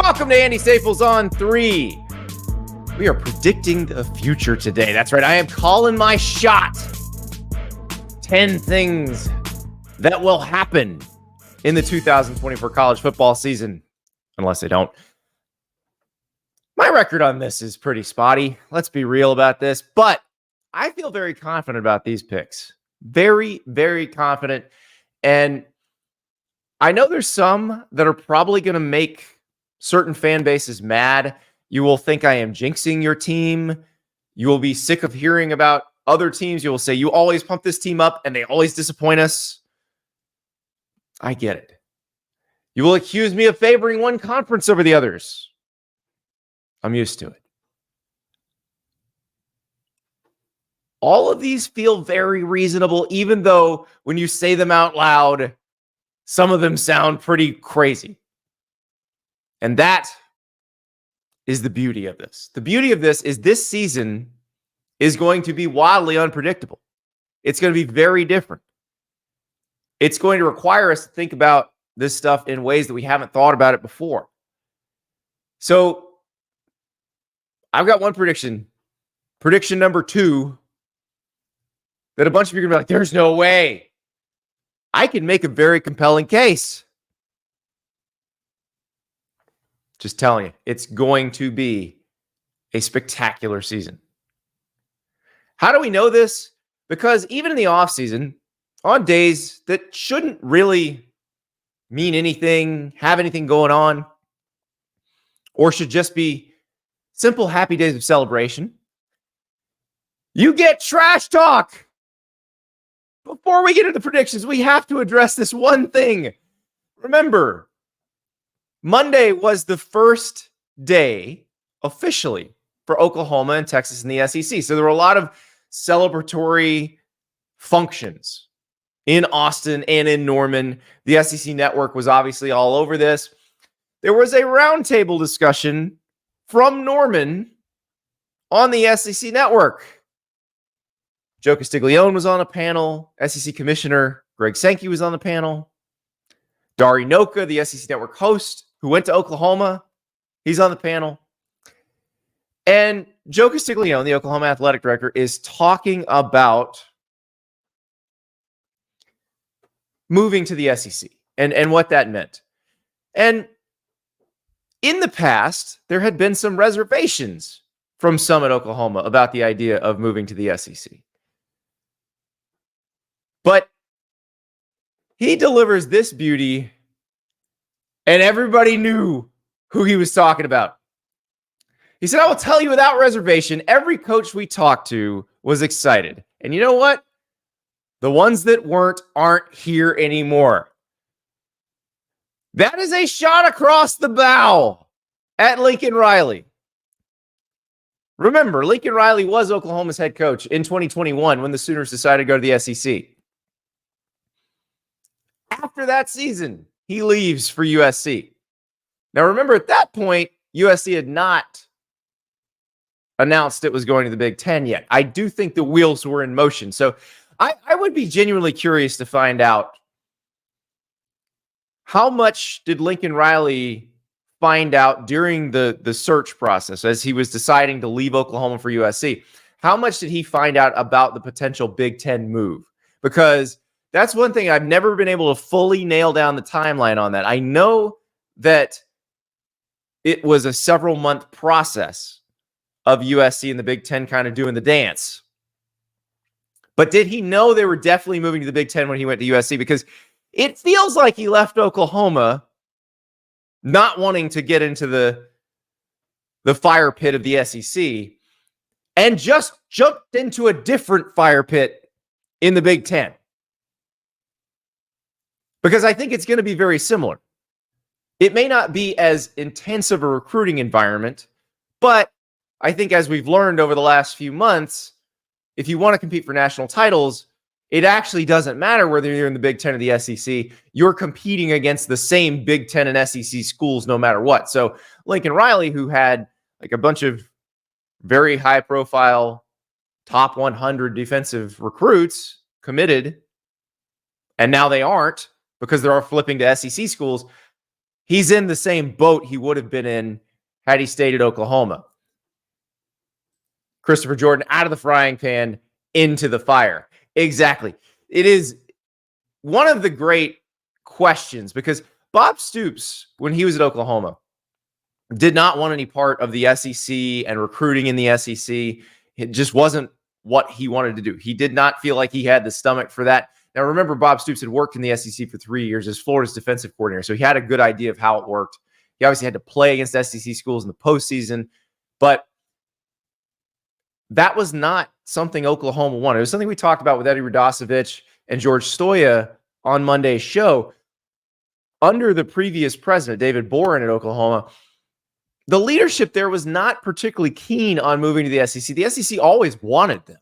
Welcome to Andy Staples On3. We are predicting the future today. That's right. I am calling my shot. 10 things that will happen in the 2024 college football season, unless they don't. My record on this is pretty spotty. Let's be real about this, but I feel very confident about these picks. Very, very confident. And I know there's some that are probably going to make certain fan bases mad. You will think I am jinxing your team. You will be sick of hearing about other teams. You will say, you always pump this team up and they always disappoint us. I get it. You will accuse me of favoring one conference over the others. I'm used to it. All of these feel very reasonable, even though when you say them out loud, some of them sound pretty crazy. And that is the beauty of this. The beauty of this is this season is going to be wildly unpredictable. It's going to be very different. It's going to require us to think about this stuff in ways that we haven't thought about it before. So I've got one prediction. Prediction number 2, that a bunch of you are going to be like, there's no way. I can make a very compelling case. Just telling you, it's going to be a spectacular season. How do we know this? Because even in the offseason, on days that shouldn't really mean anything, have anything going on, or should just be simple, happy days of celebration, you get trash talk. Before we get into predictions, we have to address this one thing. Remember, Monday was the first day officially for Oklahoma and Texas in the SEC. So there were a lot of celebratory functions in Austin and in Norman. The SEC network was obviously all over this. There was a roundtable discussion from Norman on the SEC network. Joe Castiglione was on a panel. SEC Commissioner Greg Sankey was on the panel. Dari Noka, the SEC network host, who went to Oklahoma, he's on the panel. And Joe Castiglione, the Oklahoma athletic director, is talking about moving to the SEC and what that meant. And in the past, there had been some reservations from some at Oklahoma about the idea of moving to the SEC. But he delivers this beauty, and everybody knew who he was talking about. He said, I will tell you without reservation, every coach we talked to was excited. And you know what? The ones that aren't here anymore. That is a shot across the bow at Lincoln Riley. Remember, Lincoln Riley was Oklahoma's head coach in 2021 when the Sooners decided to go to the SEC. After that season, he leaves for USC. Now, remember, at that point, USC had not announced it was going to the Big Ten yet. I do think the wheels were in motion. So I would be genuinely curious to find out, how much did Lincoln Riley find out during the search process as he was deciding to leave Oklahoma for USC? How much did he find out about the potential Big Ten move? Because that's one thing I've never been able to fully nail down the timeline on that. I know that it was a several-month process of USC and the Big Ten kind of doing the dance. But did he know they were definitely moving to the Big Ten when he went to USC? Because it feels like he left Oklahoma not wanting to get into the fire pit of the SEC and just jumped into a different fire pit in the Big Ten. Because I think it's going to be very similar. It may not be as intense of a recruiting environment, but I think as we've learned over the last few months, if you want to compete for national titles, it actually doesn't matter whether you're in the Big Ten or the SEC. You're competing against the same Big Ten and SEC schools no matter what. So Lincoln Riley, who had like a bunch of very high-profile top 100 defensive recruits committed, and now they aren't because they're all flipping to SEC schools. he's in the same boat he would have been in had he stayed at Oklahoma. Christopher Jordan out of the frying pan into the fire. Exactly. It is one of the great questions because Bob Stoops, when he was at Oklahoma, did not want any part of the SEC and recruiting in the SEC. It just wasn't what he wanted to do. He did not feel like he had the stomach for that. Now, remember, Bob Stoops had worked in the SEC for 3 years as Florida's defensive coordinator, so he had a good idea of how it worked. He obviously had to play against SEC schools in the postseason, but that was not something Oklahoma wanted. It was something we talked about with Eddie Radosevich and George Stoya on Monday's show. Under the previous president, David Boren at Oklahoma, the leadership there was not particularly keen on moving to the SEC. The SEC always wanted them.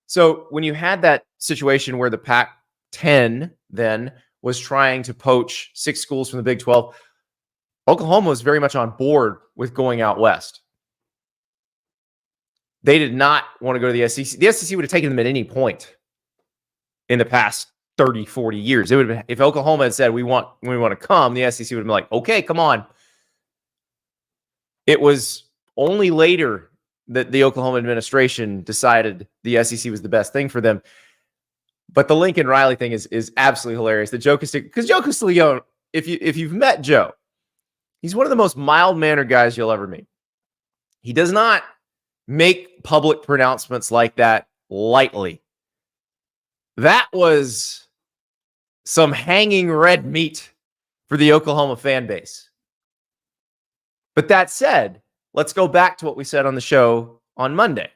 So when you had that situation where the Pac-10 then was trying to poach 6 schools from the Big 12, Oklahoma was very much on board with going out west. They did not want to go to the SEC. The SEC would have taken them at any point in the past 30, 40 years. It would have been, if Oklahoma had said, we want to come, the SEC would have been like, okay, come on. It was only later that the Oklahoma administration decided the SEC was the best thing for them. But the Lincoln Riley thing is absolutely hilarious. The Joe Castiglione, because Joe Castiglione, if you've met Joe, he's one of the most mild-mannered guys you'll ever meet. He does not make public pronouncements like that lightly. That was some hanging red meat for the Oklahoma fan base. But that said, let's go back to what we said on the show on Monday.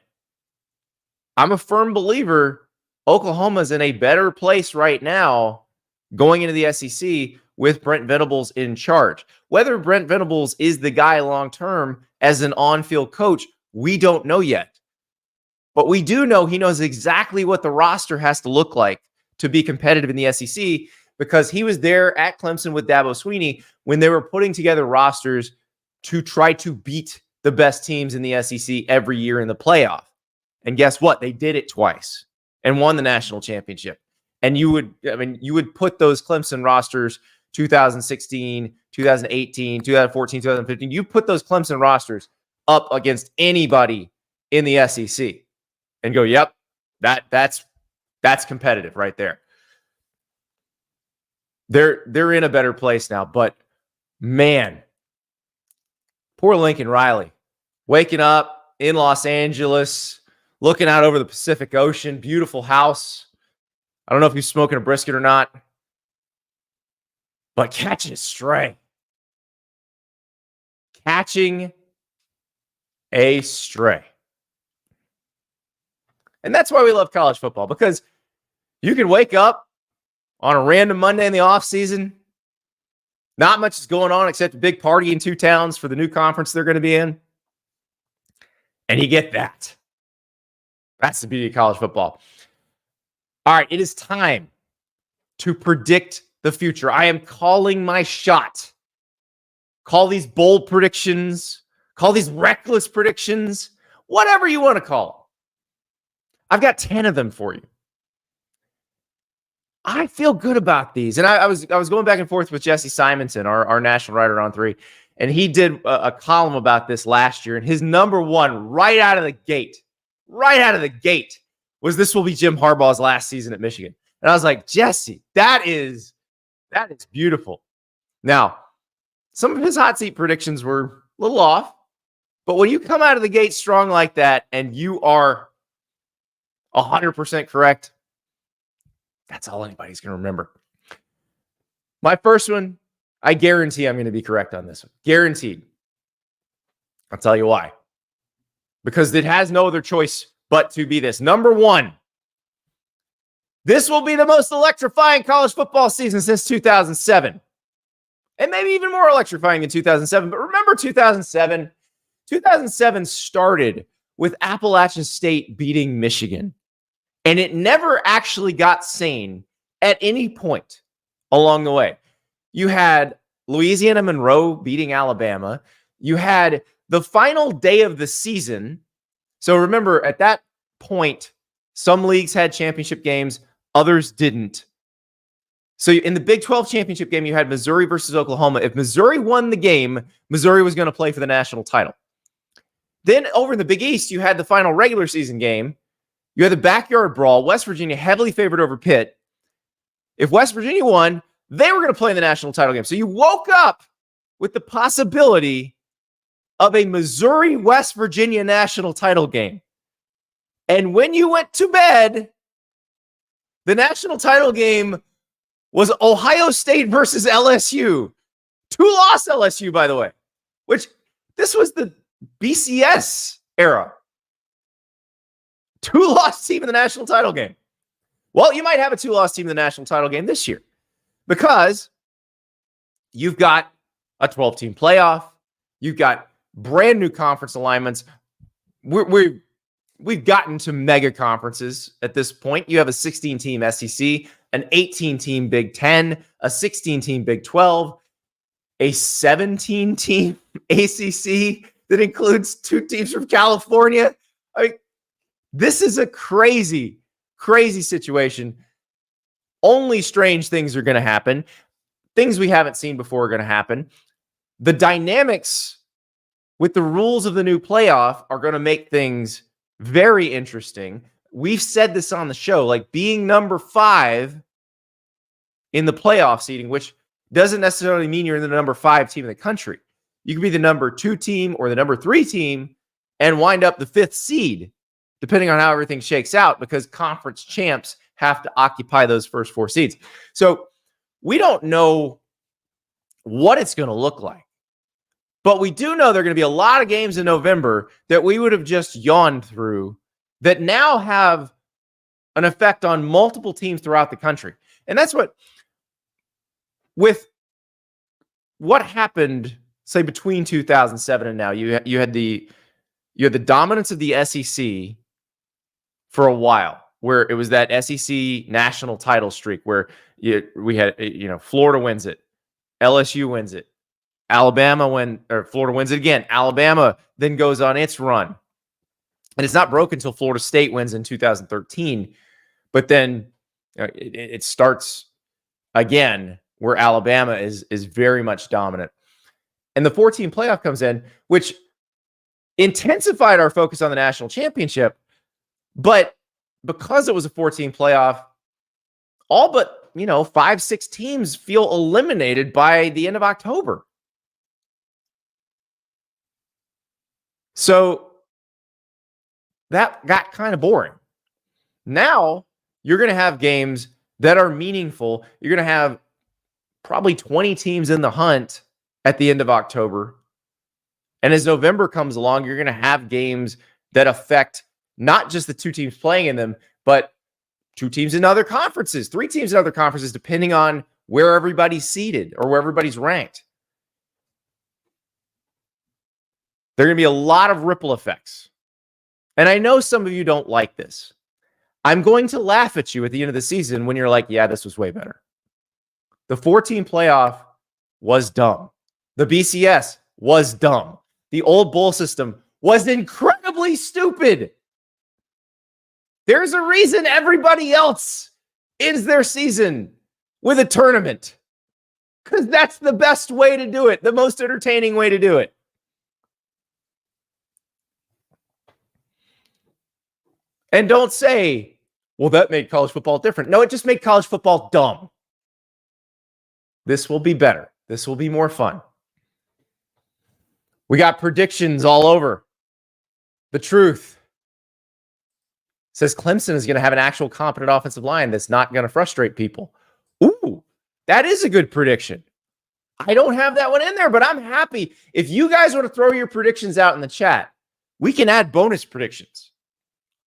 I'm a firm believer Oklahoma's in a better place right now going into the SEC with Brent Venables in charge. Whether Brent Venables is the guy long-term as an on-field coach, we don't know yet. But we do know he knows exactly what the roster has to look like to be competitive in the SEC because he was there at Clemson with Dabo Swinney when they were putting together rosters to try to beat the best teams in the SEC every year in the playoff. And guess what? They did it twice and won the national championship. And you would put those Clemson rosters 2016, 2018, 2014, 2015. You put those Clemson rosters up against anybody in the SEC and go, yep, that's competitive right there. They're in a better place now, but man, poor Lincoln Riley, waking up in Los Angeles, looking out over the Pacific Ocean, beautiful house. I don't know if he's smoking a brisket or not, but catching a stray. Catching a stray. And that's why we love college football, because you can wake up on a random Monday in the offseason. Not much is going on except a big party in 2 towns for the new conference they're going to be in. And you get that. That's the beauty of college football. All right, it is time to predict the future. I am calling my shot. Call these bold predictions. Call these reckless predictions. Whatever you want to call them. I've got 10 of them for you. I feel good about these. And I was going back and forth with Jesse Simonson, our national writer on 3, and he did a column about this last year. And his number one right out of the gate, was this will be Jim Harbaugh's last season at Michigan. And I was like, Jesse, that is beautiful. Now, some of his hot seat predictions were a little off, but when you come out of the gate strong like that and you are 100% correct, that's all anybody's going to remember. My first one, I guarantee I'm going to be correct on this one. Guaranteed. I'll tell you why. Because it has no other choice but to be this. Number 1, this will be the most electrifying college football season since 2007. And maybe even more electrifying than 2007. But remember 2007? 2007 started with Appalachian State beating Michigan. And it never actually got sane at any point along the way. You had Louisiana Monroe beating Alabama. You had the final day of the season. So remember, at that point, some leagues had championship games, others didn't. So in the Big 12 championship game, you had Missouri versus Oklahoma. If Missouri won the game, Missouri was going to play for the national title. Then over in the Big East, you had the final regular season game. You had the backyard brawl. West Virginia heavily favored over Pitt. If West Virginia won, they were going to play in the national title game. So you woke up with the possibility of a Missouri-West Virginia national title game. And when you went to bed, the national title game was Ohio State versus LSU. 2-loss LSU, by the way, which this was the BCS era. 2-loss team in the national title game. Well, you might have a 2-loss team in the national title game this year because you've got a 12-team playoff. You've got brand new conference alignments. We've gotten to mega conferences at this point. You have a 16-team SEC, an 18-team Big 10, a 16-team Big 12, a 17-team ACC that includes 2 teams from California. I mean, this is a crazy, crazy situation. Only strange things are going to happen. Things we haven't seen before are going to happen. The dynamics with the rules of the new playoff are going to make things very interesting. We've said this on the show, like being number 5 in the playoff seeding, which doesn't necessarily mean you're in the number 5 team in the country. You could be the number 2 team or the number 3 team and wind up the 5th seed, depending on how everything shakes out, because conference champs have to occupy those first 4 seeds. So we don't know what it's going to look like. But we do know there are going to be a lot of games in November that we would have just yawned through that now have an effect on multiple teams throughout the country. And that's what, with what happened, say, between 2007 and now, you had the dominance of the SEC for a while, where it was that SEC national title streak where we had, Florida wins it, LSU wins it, Florida wins it again. Alabama then goes on its run. And it's not broken until Florida State wins in 2013. But then it starts again where Alabama is very much dominant. And the 14 playoff comes in, which intensified our focus on the national championship. But because it was a 14 playoff, all but 5-6 teams feel eliminated by the end of October. So that got kind of boring. Now you're going to have games that are meaningful. You're going to have probably 20 teams in the hunt at the end of October. And as November comes along, you're going to have games that affect not just the 2 teams playing in them, but 2 teams in other conferences, 3 teams in other conferences, depending on where everybody's seated or where everybody's ranked. There are going to be a lot of ripple effects. And I know some of you don't like this. I'm going to laugh at you at the end of the season when you're like, yeah, this was way better. The 14 playoff was dumb. The BCS was dumb. The old bowl system was incredibly stupid. There's a reason everybody else ends their season with a tournament, because that's the best way to do it, the most entertaining way to do it. And don't say, well, that made college football different. No, it just made college football dumb. This will be better. This will be more fun. We got predictions all over. The truth says Clemson is going to have an actual competent offensive line that's not going to frustrate people. Ooh, that is a good prediction. I don't have that one in there, but I'm happy. If you guys want to throw your predictions out in the chat, we can add bonus predictions.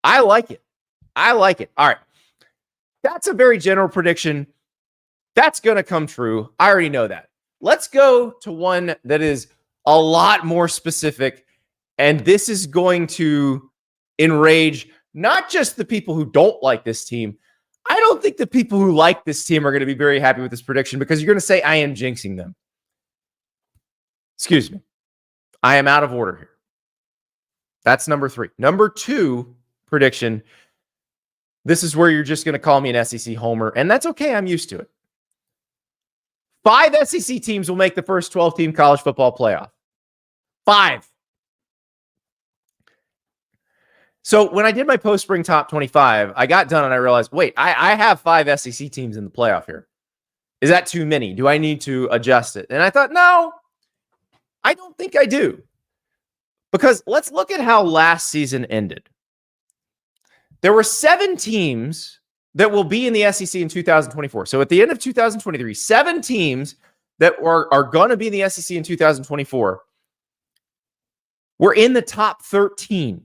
I like it. I like it. All right. That's a very general prediction. That's going to come true. I already know that. Let's go to one that is a lot more specific. And this is going to enrage not just the people who don't like this team. I don't think the people who like this team are going to be very happy with this prediction, because you're going to say I am jinxing them. Excuse me. I am out of order here. That's number 3. Number 2 prediction. This is where you're just going to call me an SEC homer, and that's okay. I'm used to it. 5 SEC teams will make the first 12-team college football playoff. 5. So when I did my post-spring top 25, I got done and I realized, wait, I have 5 SEC teams in the playoff here. Is that too many? Do I need to adjust it? And I thought, no, I don't think I do. Because let's look at how last season ended. There were 7 teams that will be in the SEC in 2024. So at the end of 2023, 7 teams that are going to be in the SEC in 2024 were in the top 13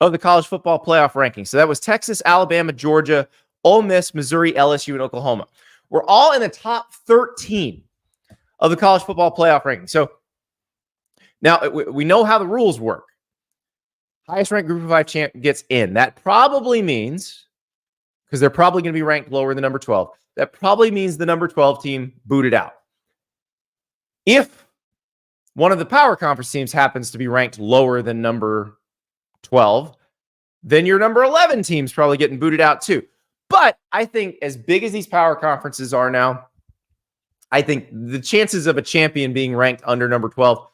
of the college football playoff ranking. So that was Texas, Alabama, Georgia, Ole Miss, Missouri, LSU, and Oklahoma. We're all in the top 13 of the college football playoff ranking. So now we know how the rules work. Highest ranked group of 5 champ gets in. That probably means, because they're probably going to be ranked lower than number 12, that probably means the number 12 team booted out. If one of the power conference teams happens to be ranked lower than number 12, then your number 11 team's probably getting booted out too. But I think as big as these power conferences are now, I think the chances of a champion being ranked under number 12,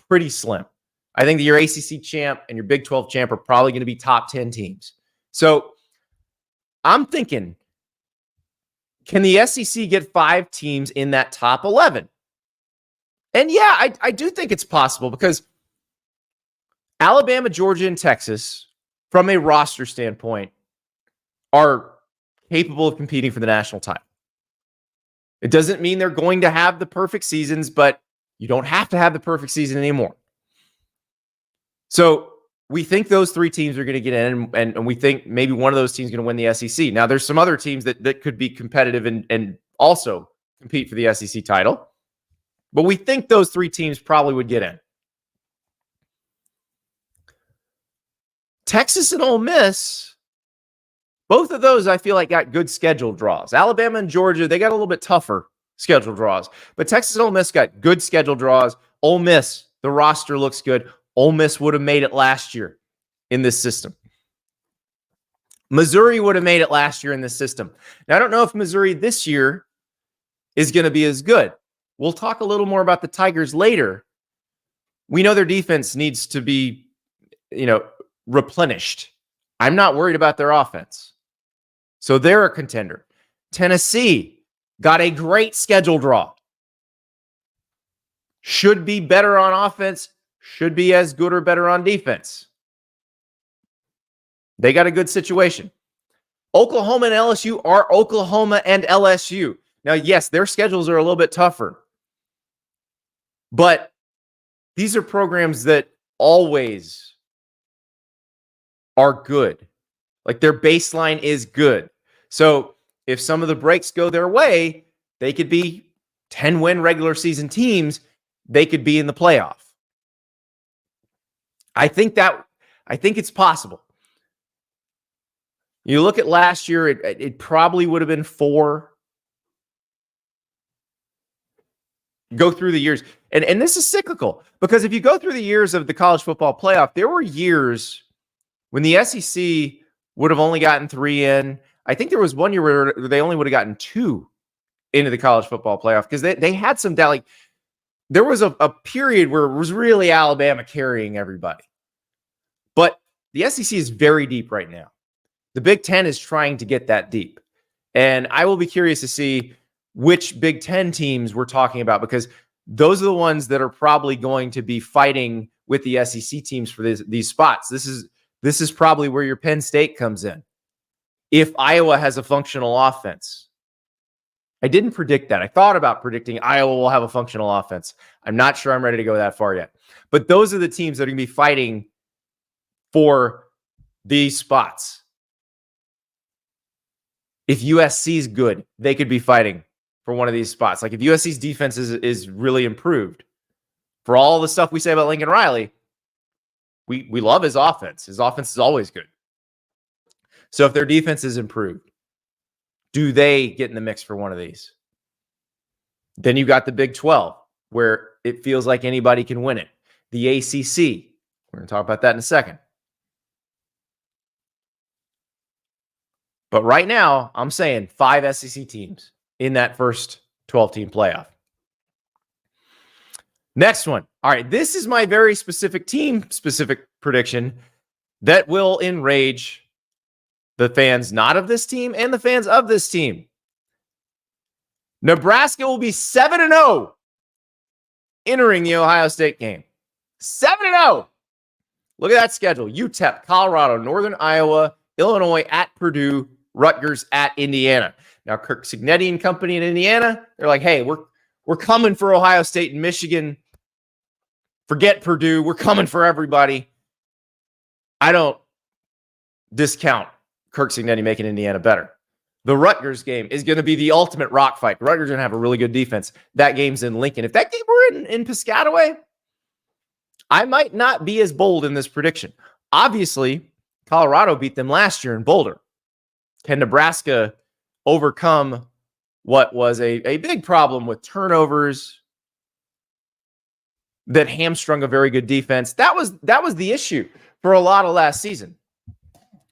pretty slim. I think that your ACC champ and your Big 12 champ are probably going to be top 10 teams. So I'm thinking, can the SEC get 5 teams in that top 11? And yeah, I do think it's possible because Alabama, Georgia, and Texas, from a roster standpoint, are capable of competing for the national title. It doesn't mean they're going to have the perfect seasons, but you don't have to have the perfect season anymore. So we think those 3 teams are going to get in, and we think maybe one of those teams is going to win the SEC. Now, there's some other teams that could be competitive and also compete for the SEC title, but we think those 3 teams probably would get in. Texas and Ole Miss, both of those I feel like got good schedule draws. Alabama and Georgia, they got a little bit tougher schedule draws, but Texas and Ole Miss got good schedule draws. Ole Miss, the roster looks good. Ole Miss would have made it last year in this system. Missouri would have made it last year in this system. Now, I don't know if Missouri this year is going to be as good. We'll talk a little more about the Tigers later. We know their defense needs to be, replenished. I'm not worried about their offense. So they're a contender. Tennessee got a great schedule draw. Should be better on offense. Should be as good or better on defense. They got a good situation. Oklahoma and LSU are Oklahoma and LSU. Now, yes, their schedules are a little bit tougher, but these are programs that always are good. Like their baseline is good. So if some of the breaks go their way, they could be 10-win regular season teams. They could be in the playoff. I think it's possible. You look at last year, it probably would have been 4. Go through the years. And this is cyclical because if you go through the years of the college football playoff, there were years when the SEC would have only gotten 3 in. I think there was one year where they only would have gotten 2 into the college football playoff because they had some doubt. Like there was a period where it was really Alabama carrying everybody. But the SEC is very deep right now. The Big Ten is trying to get that deep. And I will be curious to see which Big Ten teams we're talking about because those are the ones that are probably going to be fighting with the SEC teams for these spots. This is probably where your Penn State comes in. If Iowa has a functional offense. I didn't predict that. I thought about predicting Iowa will have a functional offense. I'm not sure I'm ready to go that far yet. But those are the teams that are going to be fighting for these spots. If USC is good, they could be fighting for one of these spots. Like if USC's defense is really improved, for all the stuff we say about Lincoln Riley, we love his offense. His offense is always good. So if their defense is improved, do they get in the mix for one of these? Then you got the Big 12, where it feels like anybody can win it. The ACC, we're going to talk about that in a second. But right now, I'm saying 5 SEC teams in that first 12-team playoff. Next one. All right, this is my very specific team-specific prediction that will enrage the fans not of this team and the fans of this team. Nebraska will be 7-0 entering the Ohio State game. 7-0. Look at that schedule. UTEP, Colorado, Northern Iowa, Illinois at Purdue, Rutgers at Indiana. Now, Kirk Cignetti and company in Indiana, they're like, hey, we're coming for Ohio State and Michigan. Forget Purdue. We're coming for everybody. I don't discount Kirk Cignetti making Indiana better. The Rutgers game is going to be the ultimate rock fight. Rutgers are going to have a really good defense. That game's in Lincoln. If that game were in Piscataway, I might not be as bold in this prediction. Obviously, Colorado beat them last year in Boulder. Can Nebraska overcome what was a big problem with turnovers that hamstrung a very good defense? That was the issue for a lot of last season.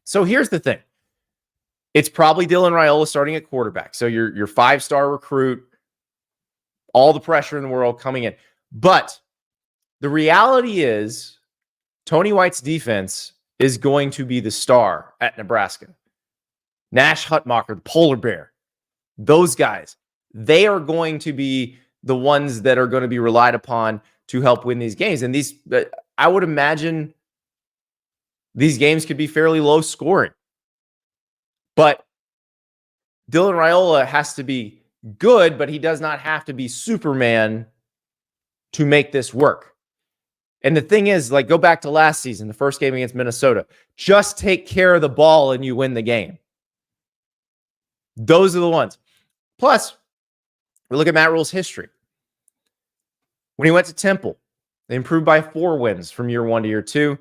So here's the thing. It's probably Dylan Raiola starting at quarterback. So your 5-star recruit, all the pressure in the world coming in. But the reality is Tony White's defense is going to be the star at Nebraska. Nash Hutmacher, the polar bear, those guys, they are going to be the ones that are going to be relied upon to help win these games. And these, I would imagine these games could be fairly low scoring. But Dylan Raiola has to be good, but he does not have to be Superman to make this work. And the thing is, like, go back to last season, the first game against Minnesota. Just take care of the ball and you win the game. Those are the ones. Plus, we look at Matt Rule's history. When he went to Temple, they improved by 4 wins from year 1 to year 2.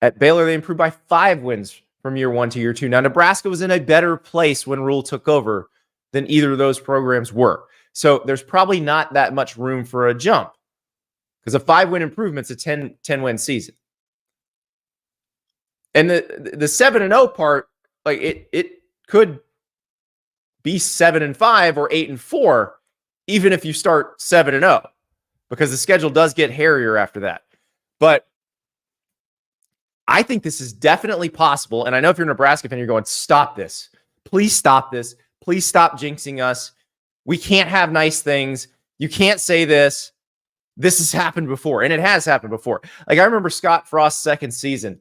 At Baylor, they improved by 5 wins from year 1 to year 2. Now, Nebraska was in a better place when Rule took over than either of those programs were. So there's probably not that much room for a jump because a 5-win improvement's a 10-win season. And the 7-0 part, like it could be 7-5 or 8-4, even if you start 7-0, because the schedule does get hairier after that. But I think this is definitely possible. And I know if you're a Nebraska fan, you're going, stop this. Please stop this. Please stop jinxing us. We can't have nice things. You can't say this. This has happened before. And it has happened before. Like, I remember Scott Frost's second season.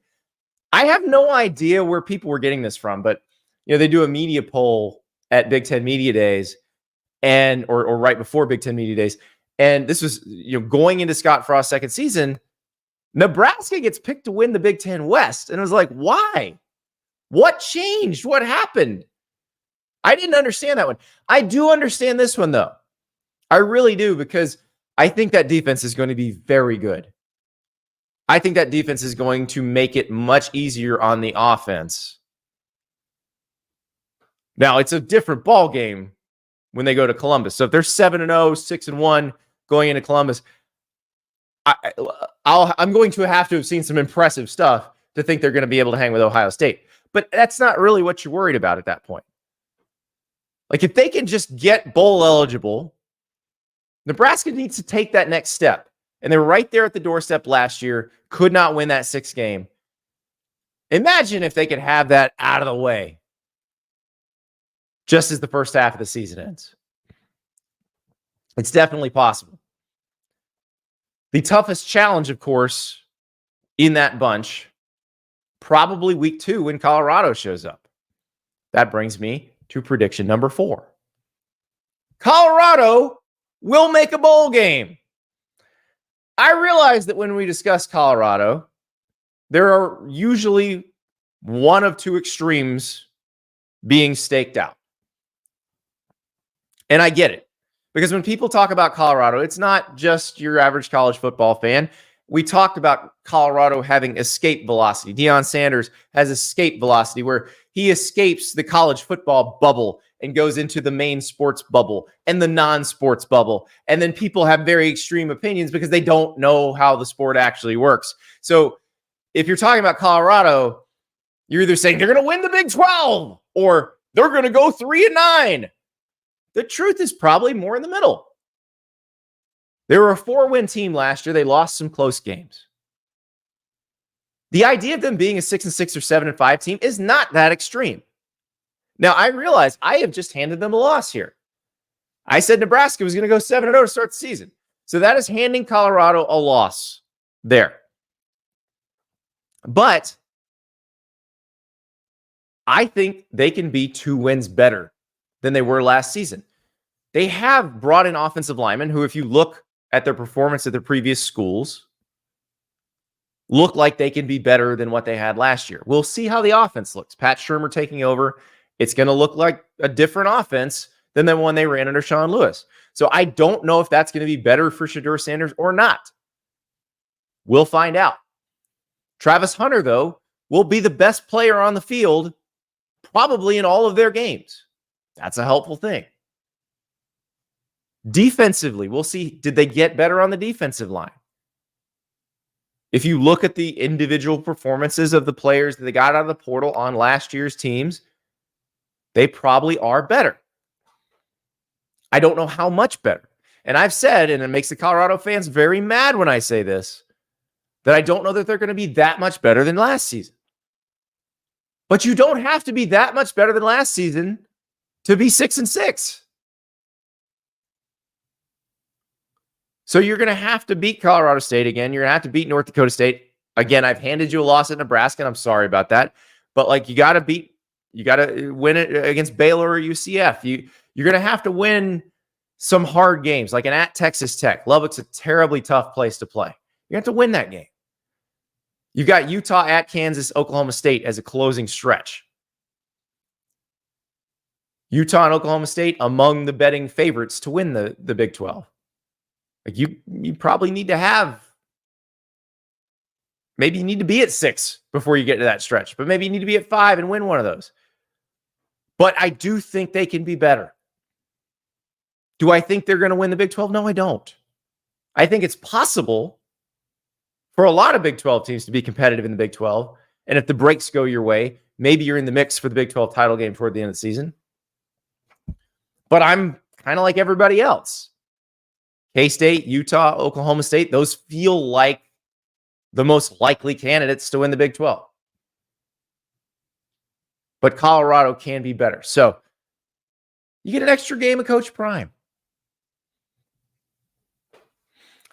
I have no idea where people were getting this from, but they do a media poll at Big Ten Media Days and or right before Big Ten Media Days. And this was going into Scott Frost's second season. Nebraska gets picked to win the Big Ten West. And it was like, why? What changed? What happened? I didn't understand that one. I do understand this one, though. I really do, because I think that defense is going to be very good. I think that defense is going to make it much easier on the offense. Now, it's a different ball game when they go to Columbus. So if they're 7-0, 6-1 going into Columbus, I'm going to have seen some impressive stuff to think they're going to be able to hang with Ohio State. But that's not really what you're worried about at that point. Like, if they can just get bowl eligible, Nebraska needs to take that next step. And they were right there at the doorstep last year, could not win that 6th game. Imagine if they could have that out of the way just as the first half of the season ends. It's definitely possible. The toughest challenge, of course, in that bunch, probably week 2 when Colorado shows up. That brings me to prediction number 4. Colorado will make a bowl game. I realize that when we discuss Colorado, there are usually one of 2 extremes being staked out. And I get it. Because when people talk about Colorado, it's not just your average college football fan. We talked about Colorado having escape velocity. Deion Sanders has escape velocity, where he escapes the college football bubble and goes into the main sports bubble and the non-sports bubble. And then people have very extreme opinions because they don't know how the sport actually works. So if you're talking about Colorado, you're either saying they're going to win the Big 12 or they're going to go 3-9. The truth is probably more in the middle. They were a 4-win team last year. They lost some close games. The idea of them being a 6-6 or 7-5 team is not that extreme. Now, I realize I have just handed them a loss here. I said Nebraska was going to go 7-0 to start the season. So that is handing Colorado a loss there. But I think they can be 2 wins better than they were last season. They have brought in offensive linemen who, if you look at their performance at their previous schools, look like they can be better than what they had last year. We'll see how the offense looks. Pat Shurmur taking over. It's going to look like a different offense than the one they ran under Sean Lewis. So I don't know if that's going to be better for Shedeur Sanders or not. We'll find out. Travis Hunter, though, will be the best player on the field probably in all of their games. That's a helpful thing. Defensively, we'll see, did they get better on the defensive line? If you look at the individual performances of the players that they got out of the portal on last year's teams, they probably are better. I don't know how much better. And I've said, and it makes the Colorado fans very mad when I say this, that I don't know that they're going to be that much better than last season. But you don't have to be that much better than last season to be 6-6. So you're going to have to beat Colorado State again. You're going to have to beat North Dakota State. Again, I've handed you a loss at Nebraska, and I'm sorry about that. But like, you got to win it against Baylor or UCF. You're going to have to win some hard games, like an at Texas Tech. Lubbock's a terribly tough place to play. You have to win that game. You got Utah at Kansas, Oklahoma State as a closing stretch. Utah and Oklahoma State among the betting favorites to win the Big 12. Like, you probably need to have, maybe you need to be at 6 before you get to that stretch, but maybe you need to be at 5 and win one of those. But I do think they can be better. Do I think they're going to win the Big 12? No, I don't. I think it's possible for a lot of Big 12 teams to be competitive in the Big 12. And if the breaks go your way, maybe you're in the mix for the Big 12 title game toward the end of the season. But I'm kind of like everybody else. K-State, Utah, Oklahoma State, those feel like the most likely candidates to win the Big 12. But Colorado can be better. So you get an extra game of Coach Prime.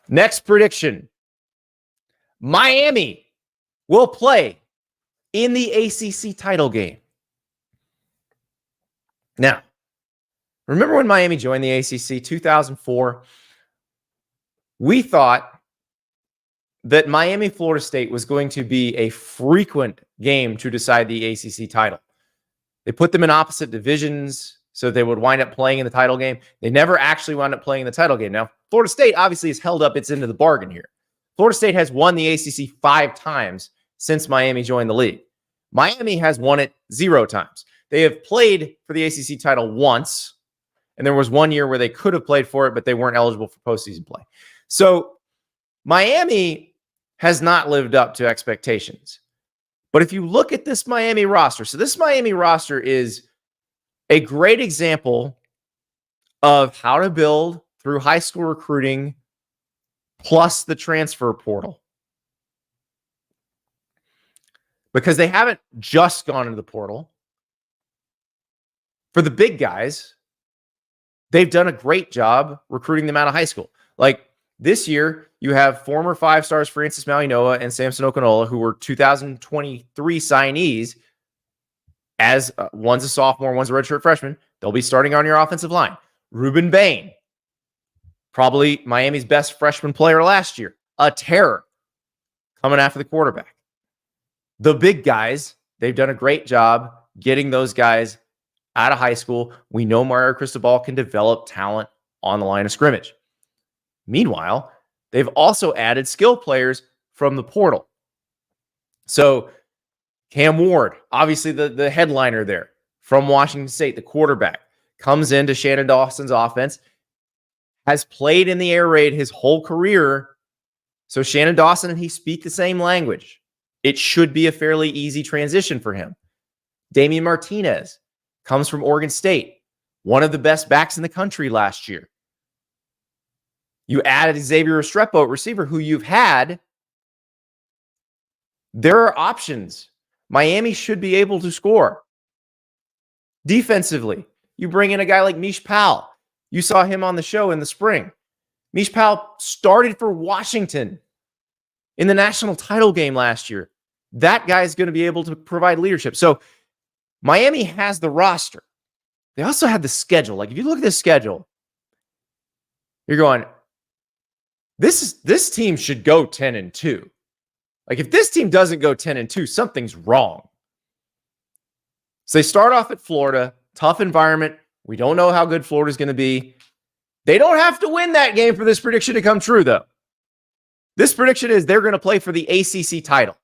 Next prediction. Miami will play in the ACC title game. Now, remember when Miami joined the ACC 2004? We thought that Miami, Florida State was going to be a frequent game to decide the ACC title. They put them in opposite divisions so they would wind up playing in the title game. They never actually wound up playing in the title game. Now, Florida State obviously has held up its end of the bargain here. Florida State has won the ACC 5 times since Miami joined the league. Miami has won it 0 times. They have played for the ACC title once, and there was one year where they could have played for it, but they weren't eligible for postseason play. So Miami has not lived up to expectations. But if you look at this Miami roster, so this Miami roster is a great example of how to build through high school recruiting plus the transfer portal. Because they haven't just gone into the portal. For the big guys, they've done a great job recruiting them out of high school. Like this year, you have former 5-stars Francis Malinoa and Samson Okinola, who were 2023 signees. As one's a sophomore, one's a redshirt freshman. They'll be starting on your offensive line. Ruben Bain, probably Miami's best freshman player last year. A terror coming after the quarterback. The big guys, they've done a great job getting those guys out of high school. We know Mario Cristobal can develop talent on the line of scrimmage. Meanwhile, they've also added skill players from the portal. So Cam Ward, obviously the headliner there from Washington State, the quarterback, comes into Shannon Dawson's offense, has played in the air raid his whole career. So Shannon Dawson and he speak the same language. It should be a fairly easy transition for him. Damian Martinez comes from Oregon State, one of the best backs in the country last year. You added Xavier Restrepo at receiver, who you've had. There are options. Miami should be able to score. Defensively, you bring in a guy like Mish Powell. You saw him on the show in the spring. Mish Powell started for Washington in the national title game last year. That guy is going to be able to provide leadership. So Miami has the roster. They also have the schedule. Like, if you look at this schedule, you're going, this team should go 10-2. Like, if this team doesn't go 10-2, something's wrong. So they start off at Florida, tough environment. We don't know how good Florida's going to be. They don't have to win that game for this prediction to come true, though. This prediction is they're going to play for the ACC title.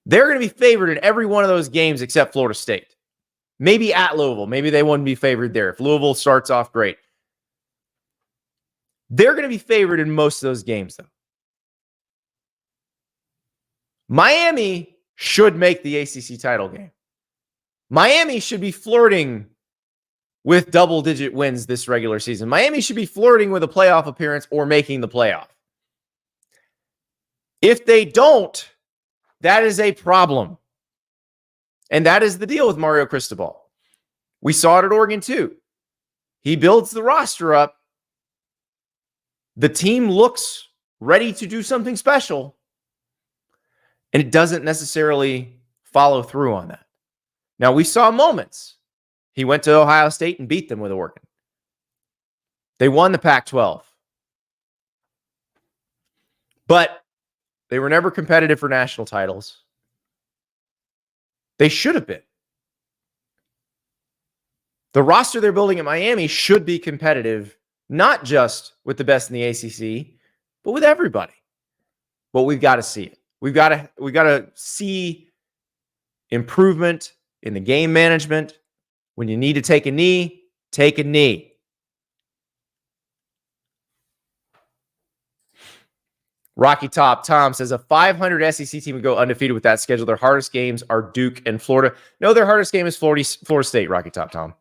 They're going to be favored in every one of those games except Florida State. Maybe at Louisville. Maybe they wouldn't be favored there if Louisville starts off great. They're going to be favored in most of those games, though. Miami should make the ACC title game. Miami should be flirting with double-digit wins this regular season. Miami should be flirting with a playoff appearance or making the playoff. If they don't, that is a problem. And that is the deal with Mario Cristobal. We saw it at Oregon too. He builds the roster up. The team looks ready to do something special. And it doesn't necessarily follow through on that. Now, we saw moments. He went to Ohio State and beat them with Oregon. They won the Pac-12. But they were never competitive for national titles. They should have been. The roster they're building at Miami should be competitive, not just with the best in the ACC, but with everybody. But we've got to see it. We've got to see improvement in the game management. When you need to take a knee, take a knee. Rocky Top Tom says a 500 SEC team would go undefeated with that schedule. Their hardest games are Duke and Florida. No, their hardest game is Florida State, Rocky Top Tom.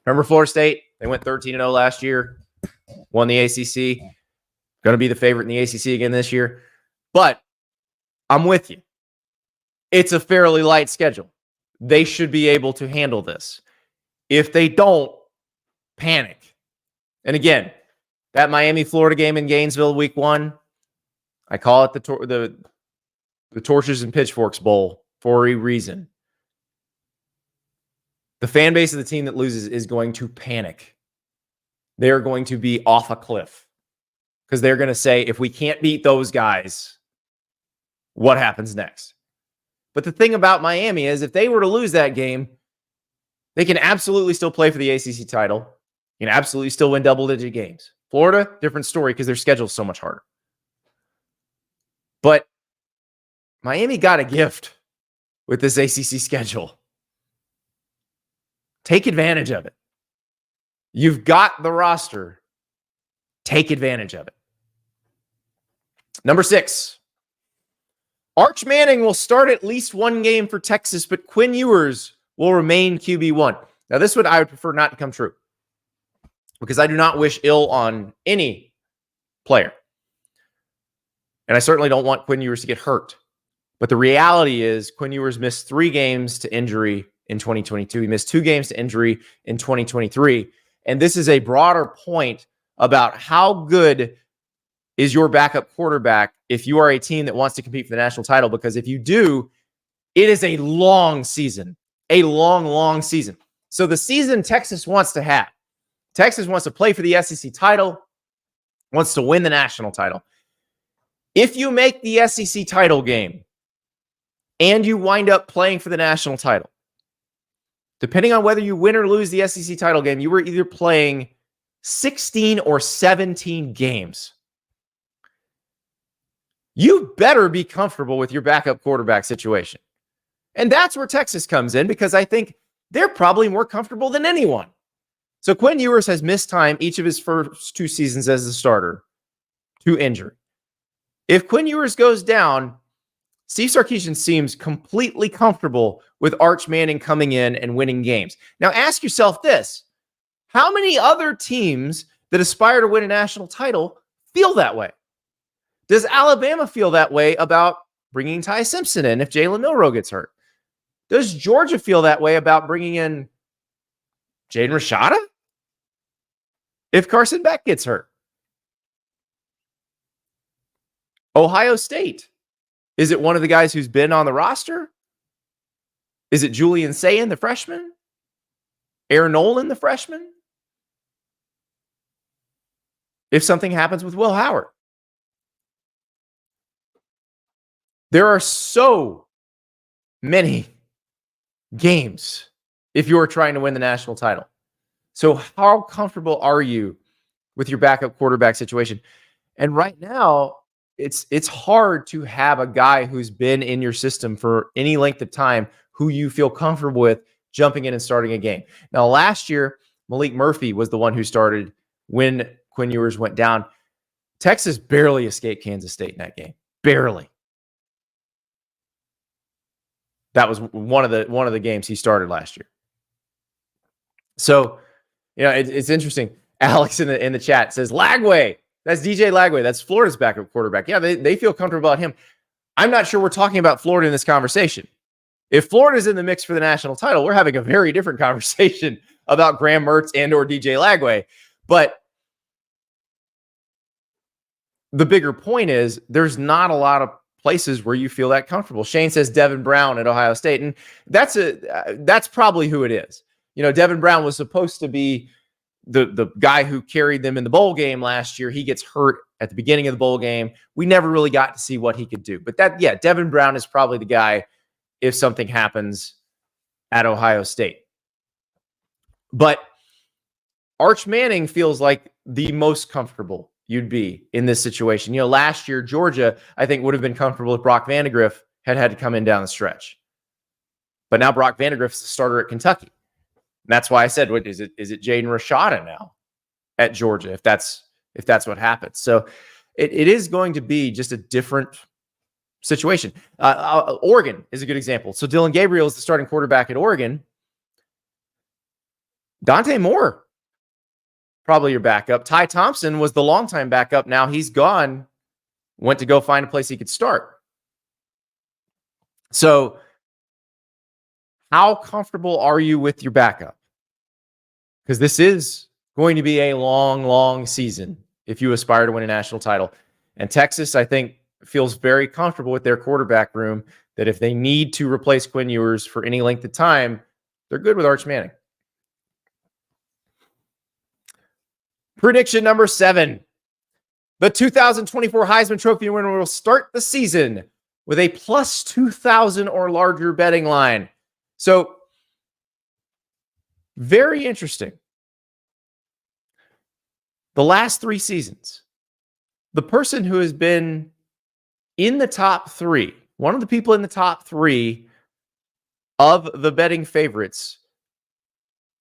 Remember Florida State? They went 13-0 last year, won the ACC. Going to be the favorite in the ACC again this year. But I'm with you. It's a fairly light schedule. They should be able to handle this. If they don't, panic. And again, that Miami-Florida game in Gainesville week 1, I call it the Torches and Pitchforks Bowl for a reason. The fan base of the team that loses is going to panic. They're going to be off a cliff because they're going to say, if we can't beat those guys, what happens next? But the thing about Miami is if they were to lose that game, they can absolutely still play for the ACC title. You can absolutely still win double-digit games. Florida, different story because their schedule is so much harder. But Miami got a gift with this ACC schedule. Take advantage of it. You've got the roster. Take advantage of it. Number 6. Arch Manning will start at least one game for Texas, but Quinn Ewers will remain QB1. Now, this one I would prefer not to come true because I do not wish ill on any player. And I certainly don't want Quinn Ewers to get hurt. But the reality is Quinn Ewers missed 3 games to injury in 2022. He missed 2 games to injury in 2023. And this is a broader point about how good is your backup quarterback if you are a team that wants to compete for the national title. Because if you do, it is a long season. A long, long season. So the season Texas wants to have. Texas wants to play for the SEC title, wants to win the national title. If you make the SEC title game and you wind up playing for the national title, depending on whether you win or lose the SEC title game, you were either playing 16 or 17 games. You better be comfortable with your backup quarterback situation. And that's where Texas comes in because I think they're probably more comfortable than anyone. So Quinn Ewers has missed time each of his first 2 seasons as a starter to injury. If Quinn Ewers goes down, Steve Sarkisian seems completely comfortable with Arch Manning coming in and winning games. Now ask yourself this. How many other teams that aspire to win a national title feel that way? Does Alabama feel that way about bringing Ty Simpson in if Jalen Milroe gets hurt? Does Georgia feel that way about bringing in Jaden Rashada if Carson Beck gets hurt? Ohio State, is it one of the guys who's been on the roster? Is it Julian Sayin, the freshman? Aaron Nolan, the freshman? If something happens with Will Howard. There are so many games if you're trying to win the national title. So how comfortable are you with your backup quarterback situation? And right now, it's hard to have a guy who's been in your system for any length of time who you feel comfortable with jumping in and starting a game. Now, last year, Malik Murphy was the one who started when Quinn Ewers went down. Texas barely escaped Kansas State in that game. Barely. That was one of the games he started last year. So, it's interesting. Alex in the chat says, Lagway. That's DJ Lagway. That's Florida's backup quarterback. Yeah, they feel comfortable about him. I'm not sure we're talking about Florida in this conversation. If Florida's in the mix for the national title, we're having a very different conversation about Graham Mertz and or DJ Lagway. But the bigger point is there's not a lot of places where you feel that comfortable. Shane says Devin Brown at Ohio State, and that's probably who it is. Devin Brown was supposed to be the guy who carried them in the bowl game last year. He gets hurt at the beginning of the bowl game. We never really got to see what he could do. But Devin Brown is probably the guy if something happens at Ohio State. But Arch Manning feels like the most comfortable you'd be in this situation. Last year, Georgia, I think, would have been comfortable if Brock Vandagriff had to come in down the stretch. But now Brock Vandagriff's the starter at Kentucky. And that's why I said, what is it? Is it Jaden Rashada now at Georgia? If that's what happens. So it is going to be just a different situation. Oregon is a good example. So Dylan Gabriel is the starting quarterback at Oregon. Dante Moore, probably your backup. Ty Thompson was the longtime backup. Now he's gone, went to go find a place he could start. So how comfortable are you with your backup? Because this is going to be a long, long season if you aspire to win a national title. And Texas, I think, feels very comfortable with their quarterback room that if they need to replace Quinn Ewers for any length of time, they're good with Arch Manning. Prediction number 7. The 2024 Heisman Trophy winner will start the season with a plus 2,000 or larger betting line. So, very interesting. The last 3 seasons, the person who has been in the top 3, one of the people in the top 3 of the betting favorites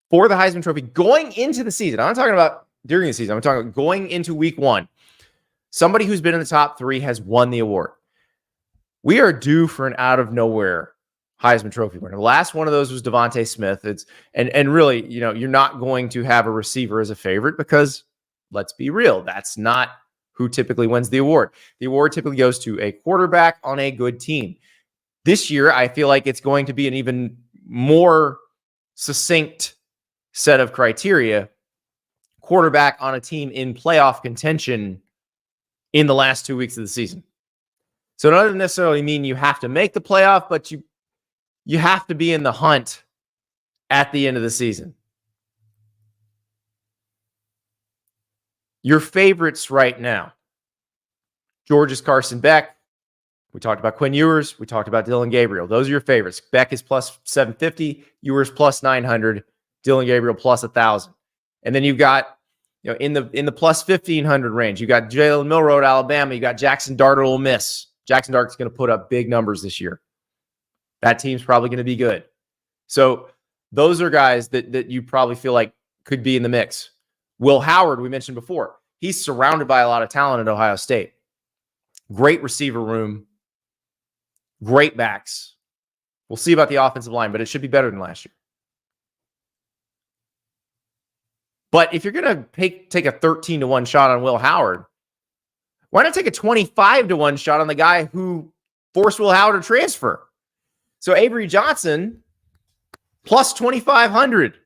for the Heisman Trophy going into the season. I'm not talking about during the season. I'm talking about going into week 1. Somebody who's been in the top 3 has won the award. We are due for an out of nowhere Heisman Trophy winner. The last one of those was Devontae Smith. And really, you're not going to have a receiver as a favorite because, let's be real, that's not who typically wins the award. The award typically goes to a quarterback on a good team. This year, I feel like it's going to be an even more succinct set of criteria. Quarterback on a team in playoff contention in the last 2 weeks of the season. So it doesn't necessarily mean you have to make the playoff, but you have to be in the hunt at the end of the season. Your favorites right now: Georgia's Carson Beck. We talked about Quinn Ewers. We talked about Dylan Gabriel. Those are your favorites. Beck is plus 750, Ewers plus 900, Dylan Gabriel plus 1,000. And then you've got, in the plus 1,500 range, you got Jalen Milroe at Alabama. You got Jackson Dart at Ole Miss. Jackson Dart's going to put up big numbers this year. That team's probably going to be good. So those are guys that you probably feel like could be in the mix. Will Howard, we mentioned before, he's surrounded by a lot of talent at Ohio State. Great receiver room. Great backs. We'll see about the offensive line, but it should be better than last year. But if you're going to take a 13-1 shot on Will Howard, why not take a 25-1 shot on the guy who forced Will Howard to transfer? So Avery Johnson plus 2,500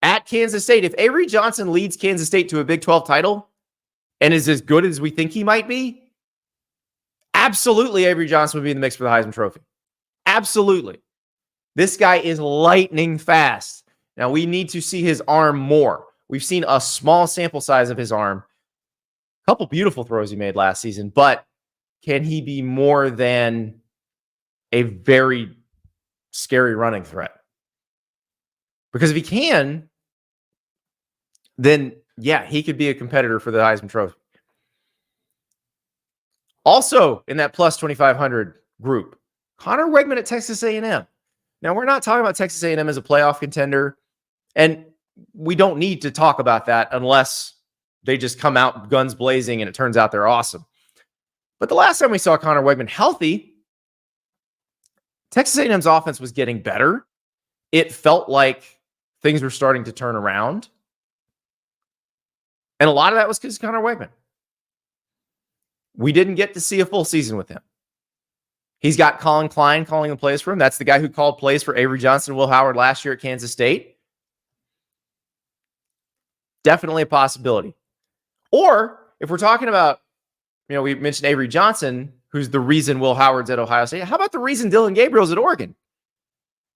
at Kansas State. If Avery Johnson leads Kansas State to a Big 12 title and is as good as we think he might be, absolutely Avery Johnson would be in the mix for the Heisman Trophy. Absolutely. This guy is lightning fast. Now, we need to see his arm more. We've seen a small sample size of his arm. A couple beautiful throws he made last season, but can he be more than a very scary running threat? Because if he can, then, yeah, he could be a competitor for the Heisman Trophy. Also, in that plus 2,500 group, Connor Wegman at Texas A&M. Now, we're not talking about Texas A&M as a playoff contender, and we don't need to talk about that unless they just come out guns blazing and it turns out they're awesome. But the last time we saw Connor Wegman healthy, Texas A&M's offense was getting better. It felt like things were starting to turn around. And a lot of that was because of Connor Wegman. We didn't get to see a full season with him. He's got Colin Klein calling the plays for him. That's the guy who called plays for Avery Johnson and Will Howard last year at Kansas State. Definitely a possibility. Or if we're talking about, we mentioned Avery Johnson, who's the reason Will Howard's at Ohio State. How about the reason Dylan Gabriel's at Oregon?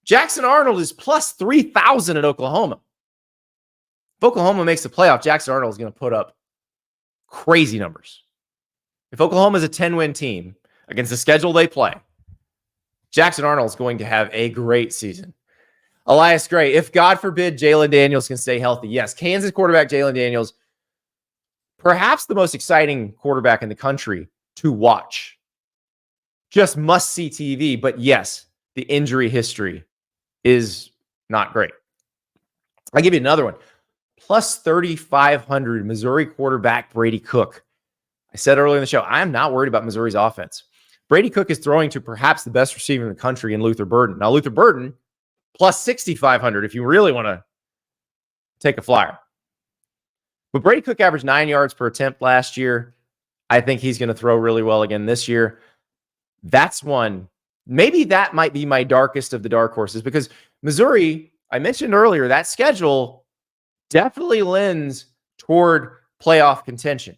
Jackson Arnold is plus 3,000 at Oklahoma. If Oklahoma makes the playoff, Jackson Arnold is going to put up crazy numbers. If Oklahoma is a 10-win team against the schedule they play, Jackson Arnold is going to have a great season. Elias Gray, if God forbid Jalen Daniels can stay healthy, yes, Kansas quarterback Jalen Daniels, perhaps the most exciting quarterback in the country to watch. Just must-see TV, but yes, the injury history is not great. I'll give you another one. Plus 3,500, Missouri quarterback Brady Cook. I said earlier in the show, I am not worried about Missouri's offense. Brady Cook is throwing to perhaps the best receiver in the country in Luther Burden. Now, Luther Burden, plus 6,500 if you really want to take a flyer. But Brady Cook averaged 9 yards per attempt last year. I think he's going to throw really well again this year. That's one. Maybe that might be my darkest of the dark horses because Missouri, I mentioned earlier, that schedule definitely lends toward playoff contention.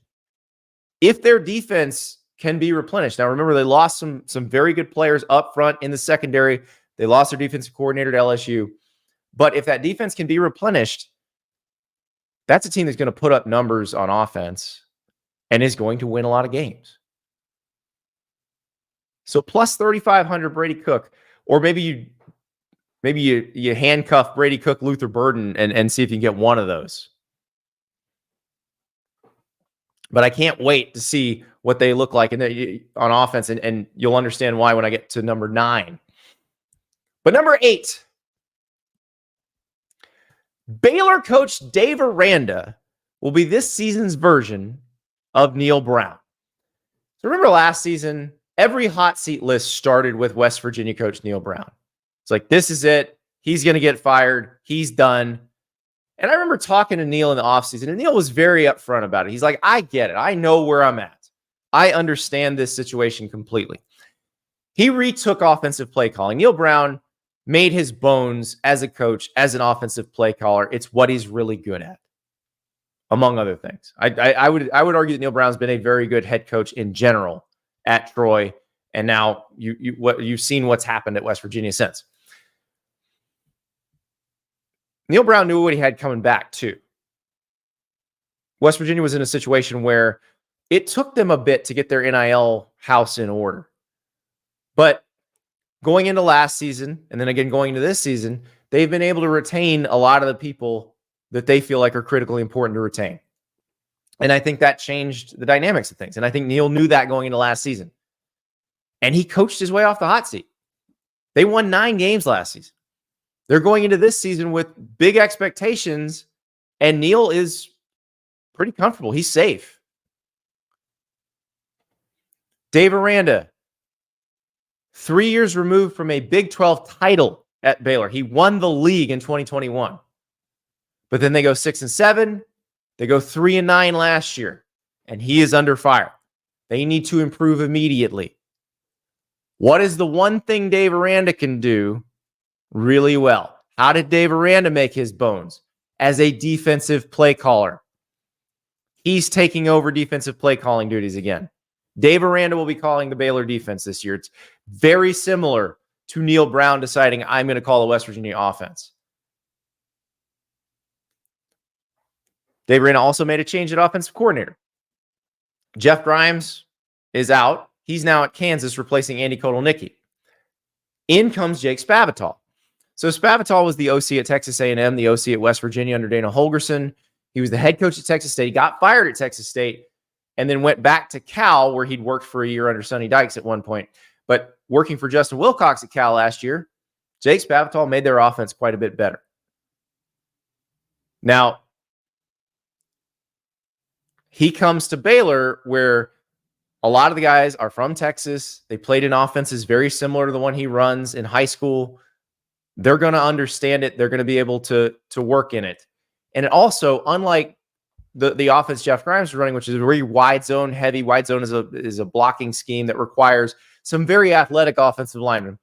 If their defense can be replenished. Now, remember, they lost some very good players up front in the secondary. They lost their defensive coordinator to LSU. But if that defense can be replenished, that's a team that's going to put up numbers on offense and is going to win a lot of games. So plus 3,500 Brady Cook, or maybe you handcuff Brady Cook, Luther Burden, and see if you can get one of those. But I can't wait to see what they look like on offense, and you'll understand why when I get to number 9. But number 8, Baylor coach Dave Aranda will be this season's version of Neal Brown. So remember last season, every hot seat list started with West Virginia coach Neal Brown. It's like, this is it. He's going to get fired. He's done. And I remember talking to Neal in the offseason, and Neal was very upfront about it. He's like, I get it. I know where I'm at. I understand this situation completely. He retook offensive play calling. Neal Brown made his bones as a coach, as an offensive play caller. It's what he's really good at, among other things. I would argue that Neal Brown's been a very good head coach in general at Troy, and now you've seen what's happened at West Virginia since. Neal Brown knew what he had coming back, too. West Virginia was in a situation where it took them a bit to get their NIL house in order. But going into last season, and then again going into this season, they've been able to retain a lot of the people that they feel like are critically important to retain. And I think that changed the dynamics of things. And I think Neal knew that going into last season. And he coached his way off the hot seat. They won 9 games last season. They're going into this season with big expectations, and Neal is pretty comfortable. He's safe. Dave Aranda, 3 years removed from a Big 12 title at Baylor. He won the league in 2021. But then they go 6-7. They go 3-9 last year, and he is under fire. They need to improve immediately. What is the one thing Dave Aranda can do really well? How did Dave Aranda make his bones? As a defensive play caller. He's taking over defensive play calling duties again. Dave Aranda will be calling the Baylor defense this year. It's very similar to Neal Brown deciding, I'm going to call the West Virginia offense. Dave Aranda also made a change at offensive coordinator. Jeff Grimes is out. He's now at Kansas replacing Andy Kotelnicki. In comes Jake Spavital. So Spavital was the OC at Texas A&M, the OC at West Virginia under Dana Holgorsen. He was the head coach at Texas State. He got fired at Texas State and then went back to Cal, where he'd worked for a year under Sonny Dykes at one point. But working for Justin Wilcox at Cal last year, Jake Spavital made their offense quite a bit better. Now, he comes to Baylor, where a lot of the guys are from Texas. They played in offenses very similar to the one he runs in high school. They're going to understand it. They're going to be able to work in it. And it also, unlike the offense Jeff Grimes is running, which is a very wide zone heavy. Wide zone is a blocking scheme that requires some very athletic offensive linemen.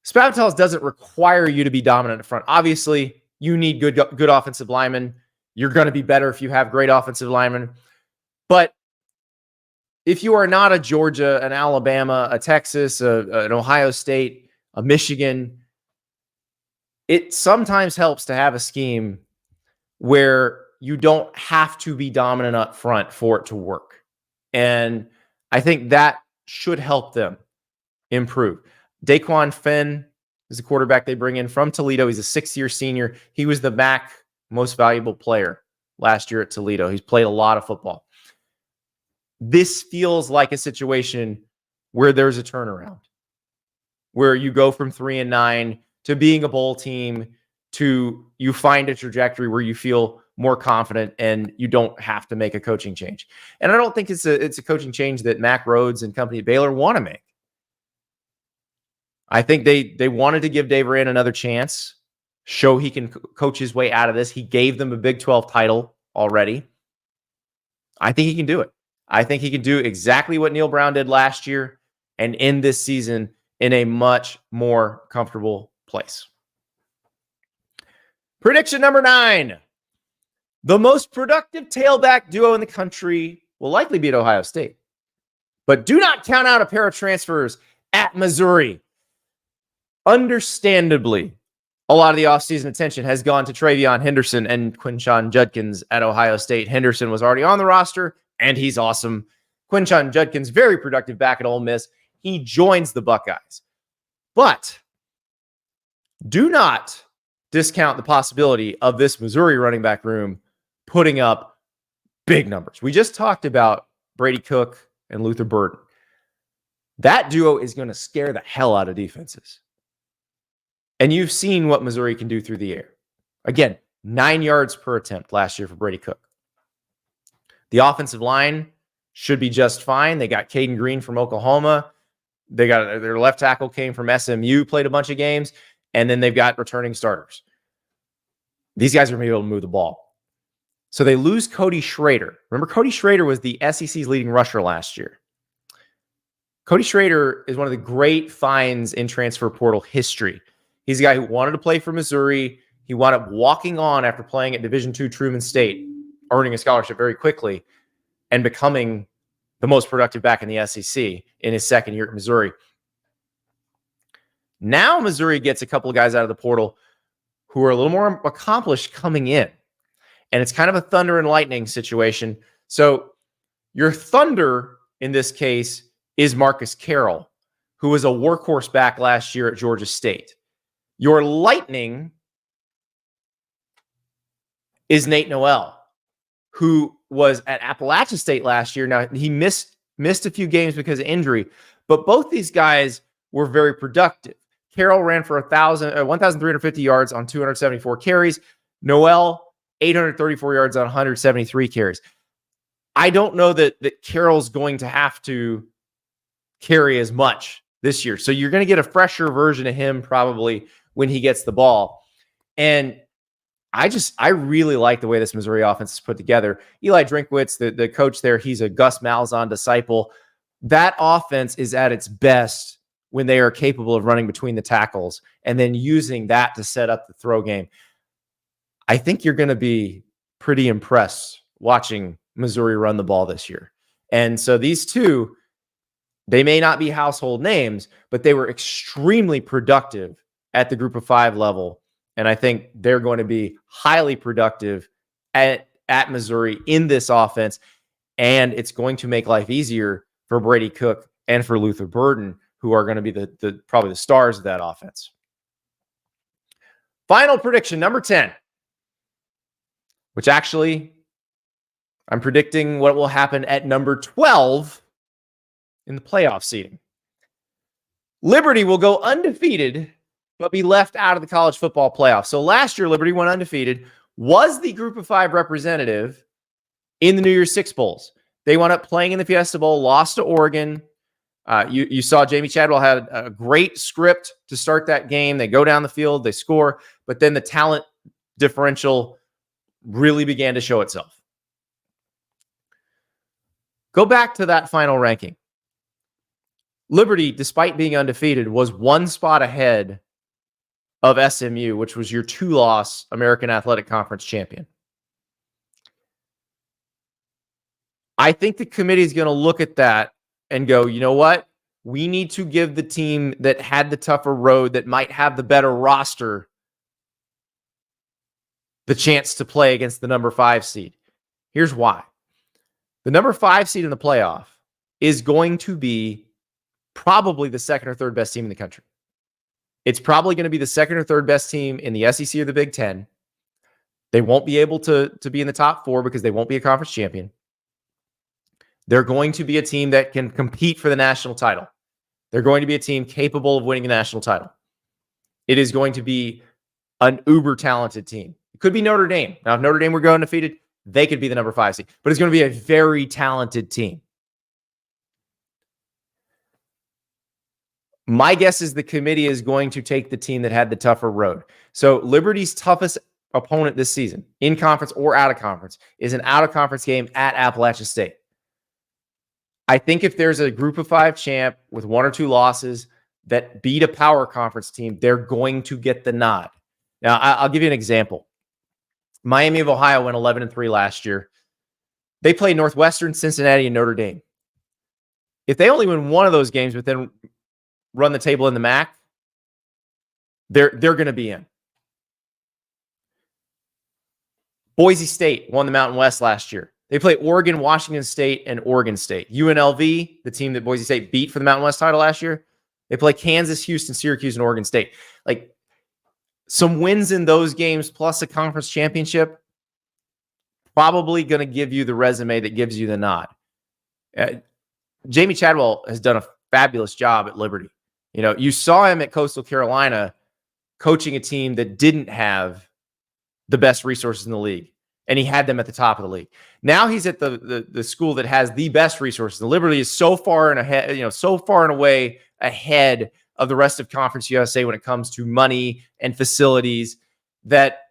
Spavital's doesn't require you to be dominant in front. Obviously, you need good offensive linemen. You're going to be better if you have great offensive linemen. But if you are not a Georgia, an Alabama, a Texas, an Ohio State, a Michigan, it sometimes helps to have a scheme where you don't have to be dominant up front for it to work. And I think that should help them improve. Daquan Finn is the quarterback they bring in from Toledo. He's a 6-year senior. He was the MAC most valuable player last year at Toledo. He's played a lot of football. This feels like a situation where there's a turnaround, where you go from 3-9 to being a bowl team to you find a trajectory where you feel more confident and you don't have to make a coaching change. And I don't think it's a coaching change that Mack Rhoades and company at Baylor want to make. I think they wanted to give Dave Aranda another chance, show he can coach his way out of this. He gave them a Big 12 title already. I think he can do it. I think he can do exactly what Neal Brown did last year and end this season in a much more comfortable place. Prediction number 9. The most productive tailback duo in the country will likely be at Ohio State. But do not count out a pair of transfers at Missouri. Understandably, a lot of the offseason attention has gone to Travion Henderson and Quinshon Judkins at Ohio State. Henderson was already on the roster, and he's awesome. Quinshon Judkins, very productive back at Ole Miss. He joins the Buckeyes. But do not discount the possibility of this Missouri running back room putting up big numbers. We just talked about Brady Cook and Luther Burden. That duo is going to scare the hell out of defenses. And you've seen what Missouri can do through the air. Again, 9 yards per attempt last year for Brady Cook. The offensive line should be just fine. They got Caden Green from Oklahoma. They got their left tackle came from SMU, played a bunch of games, and then they've got returning starters. These guys are going to be able to move the ball. So they lose Cody Schrader. Remember, Cody Schrader was the SEC's leading rusher last year. Cody Schrader is one of the great finds in transfer portal history. He's a guy who wanted to play for Missouri. He wound up walking on after playing at Division II Truman State, earning a scholarship very quickly, and becoming the most productive back in the SEC in his second year at Missouri. Now Missouri gets a couple of guys out of the portal who are a little more accomplished coming in. And it's kind of a thunder and lightning situation. So your thunder in this case is Marcus Carroll, who was a workhorse back last year at Georgia State. Your lightning is Nate Noel, who was at Appalachia State last year. Now, he missed a few games because of injury, but both these guys were very productive. Carroll ran for 1,350 yards on 274 carries. Noel, 834 yards on 173 carries. I don't know that Carroll's going to have to carry as much this year. So you're going to get a fresher version of him probably when he gets the ball. And I really like the way this Missouri offense is put together. Eli Drinkwitz, the coach there, he's a Gus Malzahn disciple. That offense is at its best when they are capable of running between the tackles and then using that to set up the throw game. I think you're going to be pretty impressed watching Missouri run the ball this year. And so these two, they may not be household names, but they were extremely productive at the group of 5 level. And I think they're going to be highly productive at Missouri in this offense. And it's going to make life easier for Brady Cook and for Luther Burden, who are going to be the probably the stars of that offense. Final prediction, number 10, which actually I'm predicting what will happen at number 12 in the playoff seeding. Liberty will go undefeated, but be left out of the college football playoff. So last year, Liberty went undefeated, was the group of 5 representative in the New Year's Six Bowls. They wound up playing in the Fiesta Bowl, lost to Oregon. You saw Jamie Chadwell had a great script to start that game. They go down the field, they score, but then the talent differential really began to show itself. Go back to that final ranking. Liberty, despite being undefeated, was 1 spot ahead of SMU, which was your 2-loss American Athletic Conference champion. I think the committee is going to look at that and go, you know what? We need to give the team that had the tougher road, that might have the better roster, the chance to play against the number 5 seed. Here's why. The number 5 seed in the playoff is going to be probably the second or third best team in the country. It's probably going to be the second or third best team in the SEC or the Big Ten. They won't be able to be in the top 4 because they won't be a conference champion. They're going to be a team that can compete for the national title. They're going to be a team capable of winning the national title. It is going to be an uber talented team. It could be Notre Dame. Now, if Notre Dame were going undefeated, they could be the number 5 seed. But it's going to be a very talented team. My guess is the committee is going to take the team that had the tougher road. So Liberty's toughest opponent this season, in conference or out of conference, is an out-of-conference game at Appalachian State. I think if there's a group of 5 champ with 1 or 2 losses that beat a power conference team, they're going to get the nod. Now, I'll give you an example. Miami of Ohio went 11-3 last year. They played Northwestern, Cincinnati, and Notre Dame. If they only win one of those games, but then run the table in the MAC, they're going to be in. Boise State won the Mountain West last year. They play Oregon, Washington State, and Oregon State. UNLV, the team that Boise State beat for the Mountain West title last year, they play Kansas, Houston, Syracuse, and Oregon State. Like, some wins in those games plus a conference championship, probably going to give you the resume that gives you the nod. Jamie Chadwell has done a fabulous job at Liberty. You know, you saw him at Coastal Carolina coaching a team that didn't have the best resources in the league, and he had them at the top of the league. Now he's at the school that has the best resources. The Liberty is so far and ahead, so far and away ahead of the rest of Conference USA when it comes to money and facilities, that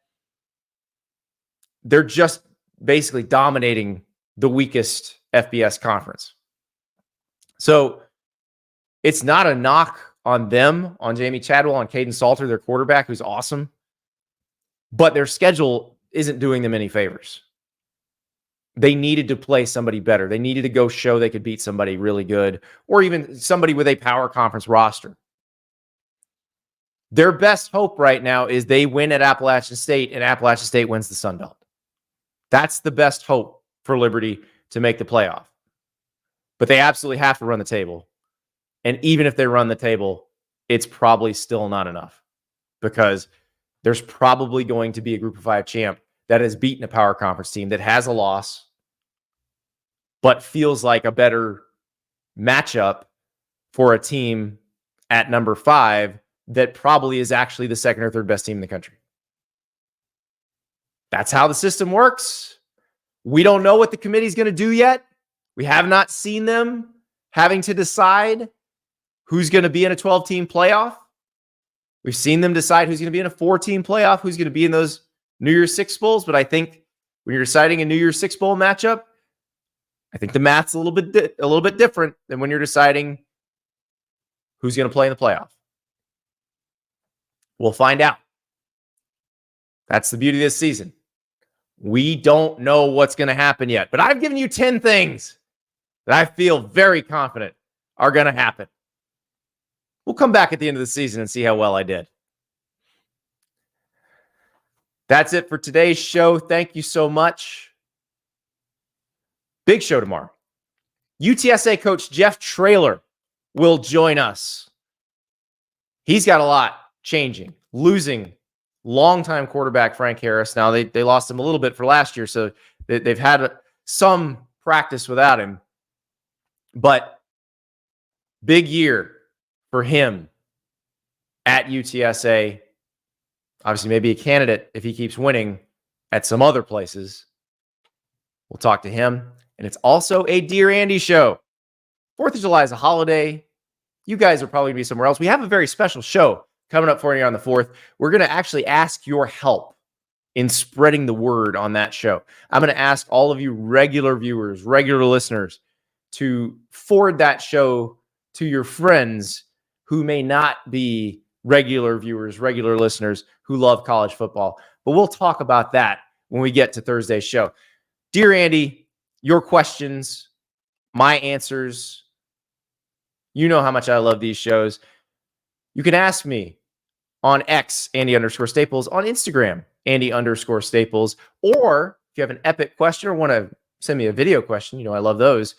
they're just basically dominating the weakest FBS conference. So it's not a knock on them, on Jamie Chadwell, on Caden Salter, their quarterback, who's awesome, but their schedule isn't doing them any favors. They needed to play somebody better. They needed to go show they could beat somebody really good, or even somebody with a power conference roster. Their best hope right now is they win at Appalachian State, and Appalachian State wins the Sun Belt. That's the best hope for Liberty to make the playoff. But they absolutely have to run the table. And even if they run the table, it's probably still not enough, because there's probably going to be a group of 5 champ that has beaten a power conference team that has a loss, but feels like a better matchup for a team at number 5 that probably is actually the second or third best team in the country. That's how the system works. We don't know what the committee is going to do yet. We have not seen them having to decide who's going to be in a 12-team playoff. We've seen them decide who's going to be in a 4-team playoff, who's going to be in those New Year's Six Bowls. But I think when you're deciding a New Year's Six Bowl matchup, I think the math's a little bit different than when you're deciding who's going to play in the playoff. We'll find out. That's the beauty of this season. We don't know what's going to happen yet, but I've given you 10 things that I feel very confident are going to happen. We'll come back at the end of the season and see how well I did. That's it for today's show. Thank you so much. Big show tomorrow. UTSA coach Jeff Traylor will join us. He's got a lot changing, losing longtime quarterback Frank Harris. Now they lost him a little bit for last year, so they've had some practice without him. But big year for him at UTSA. Obviously, maybe a candidate if he keeps winning at some other places. We'll talk to him. And it's also a Dear Andy show. 4th of July is a holiday. You guys are probably going to be somewhere else. We have a very special show coming up for you on the 4th. We're going to actually ask your help in spreading the word on that show. I'm going to ask all of you regular viewers, regular listeners, to forward that show to your friends who may not be regular viewers, regular listeners who love college football. But we'll talk about that when we get to Thursday's show. Dear Andy, your questions, my answers. You know how much I love these shows. You can ask me on X, Andy_Staples, on Instagram, Andy_Staples, or if you have an epic question or want to send me a video question, you know I love those,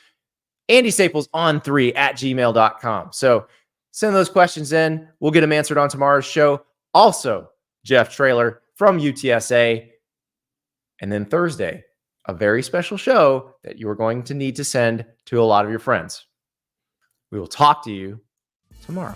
Andy Staples On3 at gmail.com. So send those questions in. We'll get them answered on tomorrow's show. Also, Jeff Traylor from UTSA. And then Thursday, a very special show that you are going to need to send to a lot of your friends. We will talk to you tomorrow.